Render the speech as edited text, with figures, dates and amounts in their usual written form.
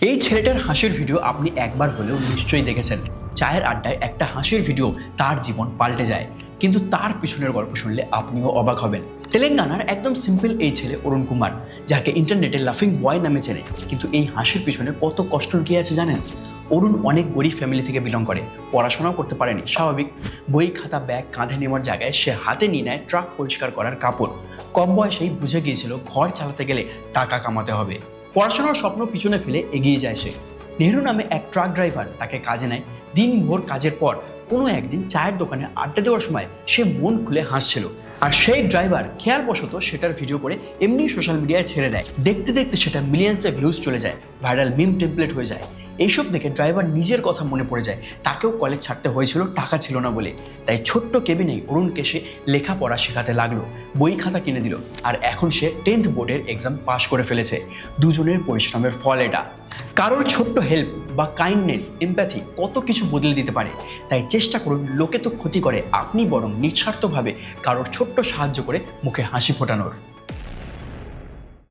এই ছেলেটার হাসির ভিডিও আপনি একবার হলেও নিশ্চয়ই দেখেছেন। চায়ের আড্ডায় একটা হাসির ভিডিও তার জীবন পাল্টে যায়, কিন্তু তার পিছনের গল্প শুনলে আপনিও অবাক হবেন। তেলেঙ্গানার একদম সিম্পল এই ছেলে অরুণ কুমার, যাকে ইন্টারনেটে লাফিং বয় নামে চেনে, কিন্তু এই হাসির পিছনে কত কষ্ট লুকিয়ে আছে জানেন? অরুণ অনেক গরিব ফ্যামিলি থেকে বিলং করে, পড়াশোনাও করতে পারেনি, স্বাভাবিক। বই খাতা ব্যাগ কাঁধে নেওয়ার জায়গায় সে হাতে নিয়ে নেয় ট্রাক পরিষ্কার করার কাপড়। কম বয়সেই বুঝে গিয়েছিল ঘর চালাতে গেলে টাকা কামাতে হবে। পড়াশোনার স্বপ্ন পিছনে ফেলে এগিয়ে যায় সে। নেহরু নামে এক ট্রাক ড্রাইভার তাকে কাজে নেয়। দিনভর কাজের পর কোনো একদিন চায়ের দোকানে আড্ডা দেওয়ার সময় সে মন খুলে হাসছিল, আর সেই ড্রাইভার খেয়ালবশত সেটার ভিডিও করে এমনি সোশ্যাল মিডিয়ায় ছেড়ে দেয়। দেখতে দেখতে সেটা মিলিয়ন্সে ভিউজ চলে যায়, ভাইরাল মিম টেমপ্লেট হয়ে যায়। এইসব দেখে ড্রাইভার নিজের কথা মনে পড়ে যায়, তাকেও কলেজ ছাড়তে হয়েছিল টাকা ছিল না বলে। তাই ছোট্ট কেবিনেই অরুণকে সে লেখাপড়া শেখাতে লাগলো, বই খাতা কিনে দিল, আর এখন সে 10th বোর্ডের এক্সাম পাশ করে ফেলেছে। দুজনের পরিশ্রমের ফল এটা। কারোর ছোট্ট হেল্প বা কাইন্ডনেস, এমপ্যাথি কত কিছু বদলে দিতে পারে। তাই চেষ্টা করুন, লোকে তো ক্ষতি করে, আপনি বরং নিঃস্বার্থভাবে কারোর ছোট্ট সাহায্য করে মুখে হাসি ফোটানোর।